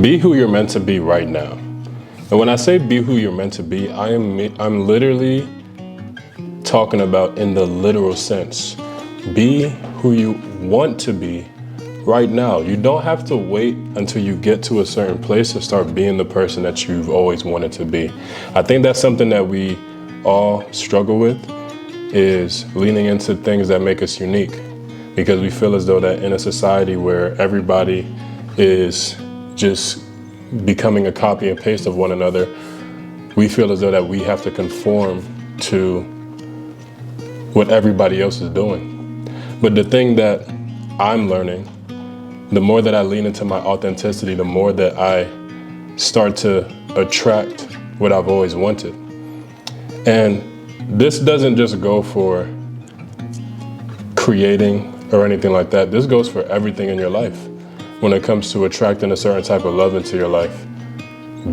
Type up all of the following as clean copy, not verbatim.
Be who you're meant to be right now. And when I say be who you're meant to be, I'm literally talking about in the literal sense. Be who you want to be right now. You don't have to wait until you get to a certain place to start being the person that you've always wanted to be. I think that's something that we all struggle with, is leaning into things that make us unique, because we feel as though that in a society where everybody is just becoming a copy and paste of one another, we feel as though that we have to conform to what everybody else is doing. But the thing that I'm learning, the more that I lean into my authenticity, the more that I start to attract what I've always wanted. And this doesn't just go for creating or anything like that. This goes for everything in your life. When it comes to attracting a certain type of love into your life,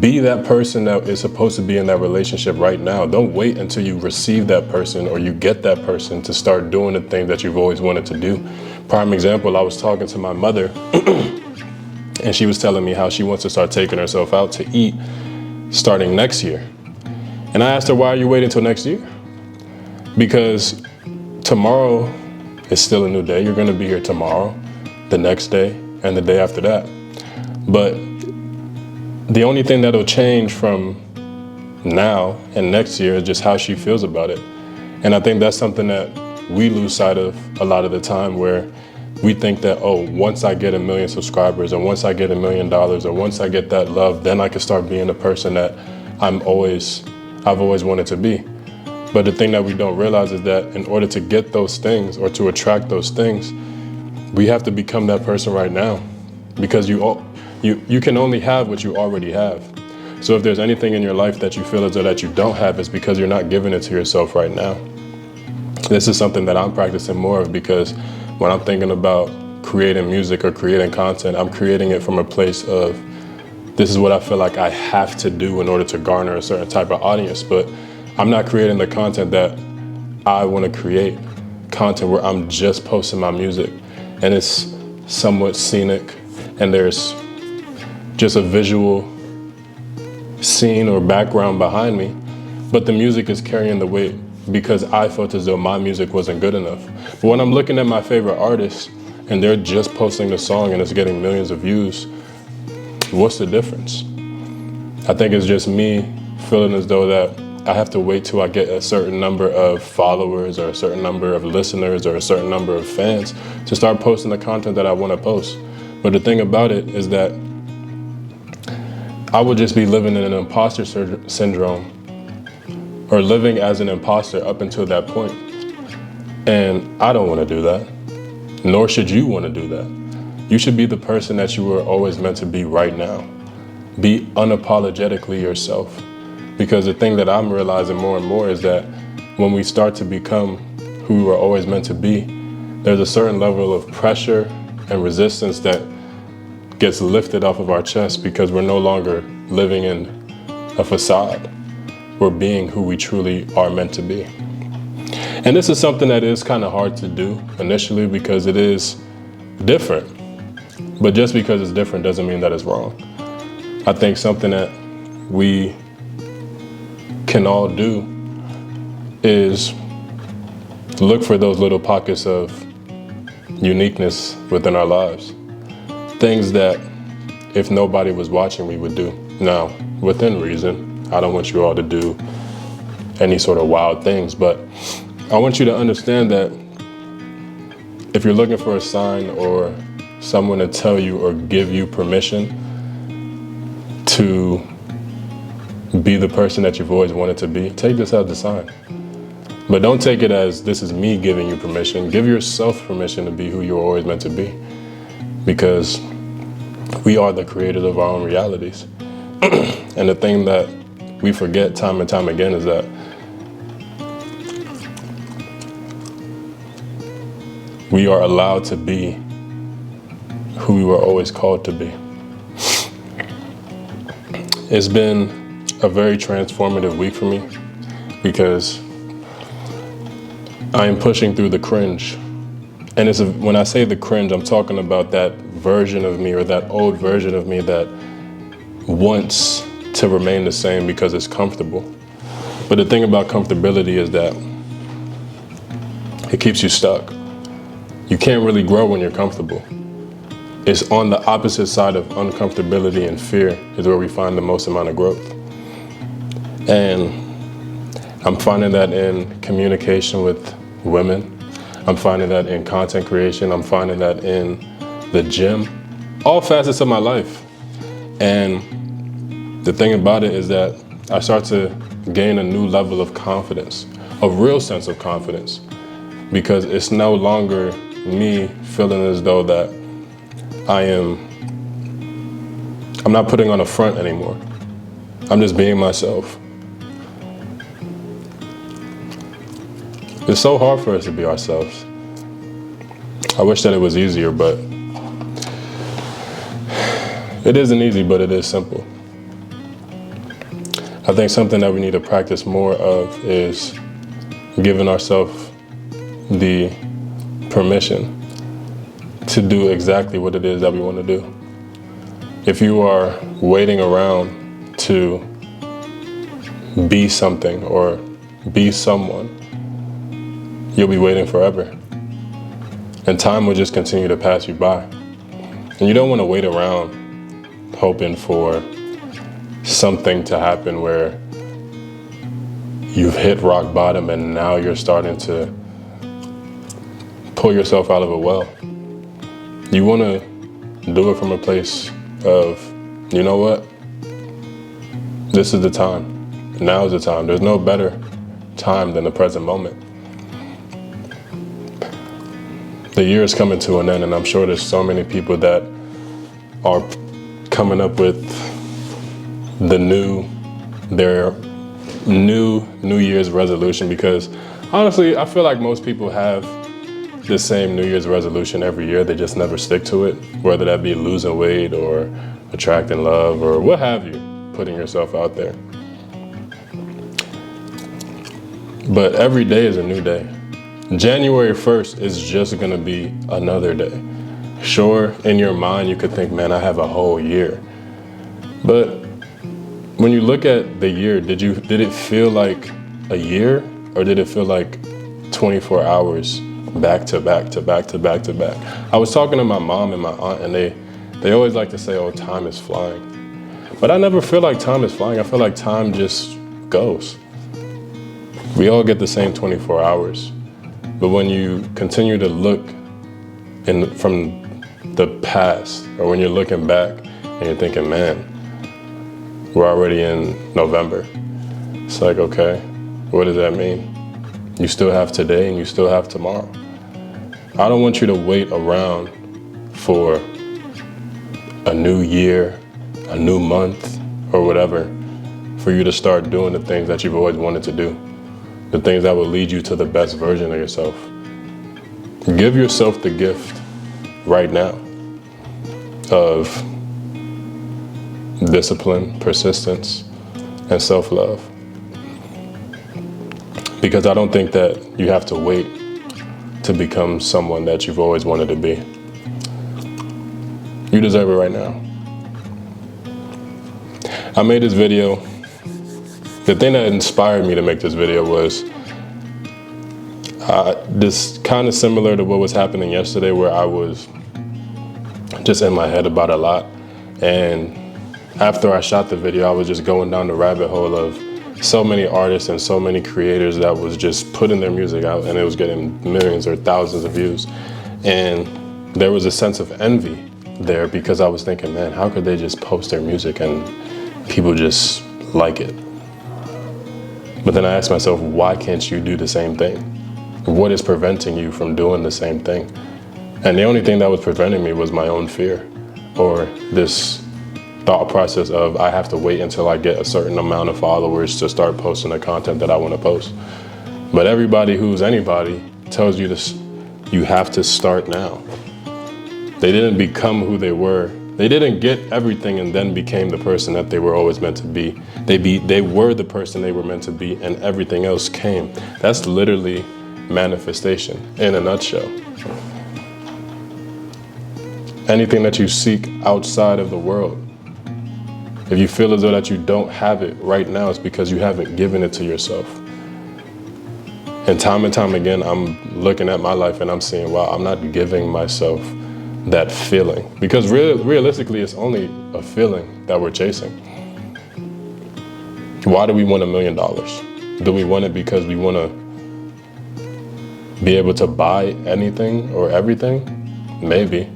be that person that is supposed to be in that relationship right now. Don't wait until you receive that person or you get that person to start doing the things that you've always wanted to do. Prime example, I was talking to my mother and she was telling me how she wants to start taking herself out to eat starting next year. And I asked her, why are you waiting until next year? Because tomorrow is still a new day. You're gonna be here tomorrow, the next day, and the day after that. But the only thing that'll change from now and next year is just how she feels about it. And I think that's something that we lose sight of a lot of the time, where we think that, oh, once I get 1 million subscribers, or once I get $1 million, or once I get that love, then I can start being the person that I've always wanted to be. But the thing that we don't realize is that in order to get those things or to attract those things, we have to become that person right now, because you can only have what you already have. So if there's anything in your life that you feel as though that you don't have, it's because you're not giving it to yourself right now. This is something that I'm practicing more of, because when I'm thinking about creating music or creating content, I'm creating it from a place of, this is what I feel like I have to do in order to garner a certain type of audience. But I'm not creating the content that I want to create, content where I'm just posting my music and it's somewhat scenic and there's just a visual scene or background behind me, but the music is carrying the weight because I felt as though my music wasn't good enough. But when I'm looking at my favorite artists and they're just posting the song and it's getting millions of views, what's the difference? I think it's just me feeling as though that I have to wait till I get a certain number of followers or a certain number of listeners or a certain number of fans to start posting the content that I want to post. But the thing about it is that I would just be living in an imposter syndrome, or living as an imposter up until that point. And I don't want to do that, nor should you want to do that. You should be the person that you were always meant to be right now. Be unapologetically yourself. Because the thing that I'm realizing more and more is that when we start to become who we were always meant to be, there's a certain level of pressure and resistance that gets lifted off of our chest, because we're no longer living in a facade. We're being who we truly are meant to be. And this is something that is kind of hard to do initially because it is different. But just because it's different doesn't mean that it's wrong. I think something that we can all do is look for those little pockets of uniqueness within our lives. Things that if nobody was watching, we would do. Now, within reason. I don't want you all to do any sort of wild things, but I want you to understand that if you're looking for a sign or someone to tell you or give you permission to be the person that you've always wanted to be, take this as a sign. But don't take it as this is me giving you permission. Give yourself permission to be who you're always meant to be, because we are the creators of our own realities. And the thing that we forget time and time again is that we are allowed to be who we were always called to be. It's been a very transformative week for me, because I am pushing through the cringe. And when I say the cringe, I'm talking about that version of me, or that old version of me that wants to remain the same because it's comfortable. But the thing about comfortability is that it keeps you stuck. You can't really grow when you're comfortable. It's on the opposite side of uncomfortability and fear is where we find the most amount of growth. And I'm finding that in communication with women. I'm finding that in content creation. I'm finding that in the gym, all facets of my life. And the thing about it is that I start to gain a new level of confidence, a real sense of confidence, because it's no longer me feeling as though that I'm not putting on a front anymore. I'm just being myself. It's so hard for us to be ourselves. I wish that it was easier, but it isn't easy, but it is simple. I think something that we need to practice more of is giving ourselves the permission to do exactly what it is that we want to do. If you are waiting around to be something or be someone, you'll be waiting forever. And time will just continue to pass you by. And you don't want to wait around hoping for something to happen where you've hit rock bottom and now you're starting to pull yourself out of a well. You want to do it from a place of, you know what? This is the time. Now is the time. There's no better time than the present moment. The year is coming to an end, and I'm sure there's so many people that are coming up with their New Year's resolution, because honestly, I feel like most people have the same New Year's resolution every year. They just never stick to it, whether that be losing weight or attracting love or what have you, putting yourself out there. But every day is a new day. January 1st is just gonna be another day. Sure, in your mind, you could think, man, I have a whole year. But when you look at the year, did it feel like a year, or did it feel like 24 hours back to back to back to back to back? I was talking to my mom and my aunt, and they always like to say, oh, time is flying. But I never feel like time is flying. I feel like time just goes. We all get the same 24 hours. But when you continue to look from the past, or when you're looking back and you're thinking, man, we're already in November. It's like, okay, what does that mean? You still have today and you still have tomorrow. I don't want you to wait around for a new year, a new month, or whatever, for you to start doing the things that you've always wanted to do. The things that will lead you to the best version of yourself. Give yourself the gift right now of discipline, persistence, and self-love. Because I don't think that you have to wait to become someone that you've always wanted to be. You deserve it right now. I made this video. The thing that inspired me to make this video was this kind of similar to what was happening yesterday, where I was just in my head about a lot. And after I shot the video, I was just going down the rabbit hole of so many artists and so many creators that was just putting their music out, and it was getting millions or thousands of views. And there was a sense of envy there, because I was thinking, man, how could they just post their music and people just like it? But then I asked myself, why can't you do the same thing? What is preventing you from doing the same thing? And the only thing that was preventing me was my own fear, or this thought process of, I have to wait until I get a certain amount of followers to start posting the content that I want to post. But everybody who's anybody tells you this, you have to start now. They didn't become who they were. They didn't get everything and then became the person that they were always meant to be. They were the person they were meant to be, and everything else came. That's literally manifestation in a nutshell. Anything that you seek outside of the world If you feel as though that you don't have it right now, it's because you haven't given it to yourself. And time again, I'm looking at my life and I'm seeing, wow, I'm not giving myself that feeling. Because realistically, it's only a feeling that we're chasing. Why do we want $1 million? Do we want it because we want to be able to buy anything or everything? Maybe.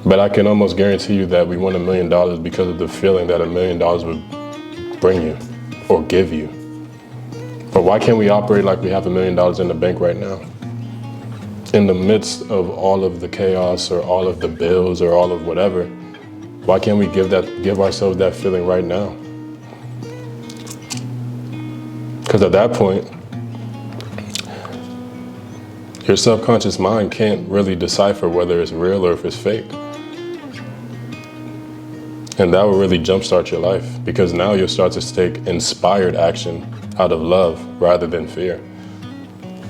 But I can almost guarantee you that we want $1 million because of the feeling that $1 million would bring you or give you. But why can't we operate like we have $1 million in the bank right now? In the midst of all of the chaos or all of the bills or all of whatever, why can't we give ourselves that feeling right now? Because at that point, your subconscious mind can't really decipher whether it's real or if it's fake. And that will really jumpstart your life, because now you'll start to take inspired action out of love rather than fear.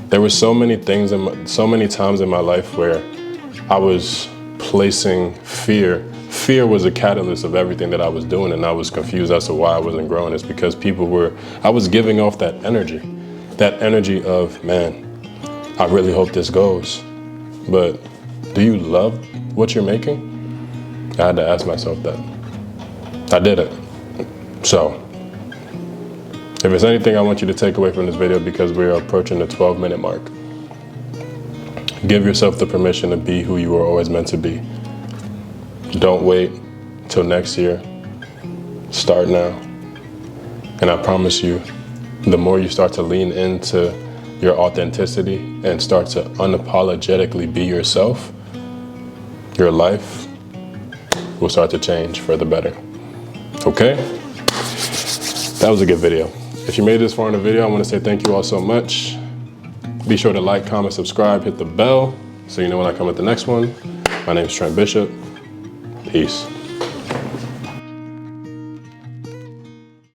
There were so many things, so many times in my life where I was placing fear. Fear was a catalyst of everything that I was doing, and I was confused as to why I wasn't growing. It's because I was giving off that energy of, man, I really hope this goes. But do you love what you're making? I had to ask myself that. I didn't. So, if there's anything I want you to take away from this video, because we're approaching the 12-minute mark, give yourself the permission to be who you were always meant to be. Don't wait till next year. Start now. And I promise you, the more you start to lean into your authenticity and start to unapologetically be yourself, your life will start to change for the better. Okay? That was a good video. If you made it this far in the video, I want to say thank you all so much. Be sure to like, comment, subscribe, hit the bell so you know when I come with the next one. My name is Trent Bishop. Peace.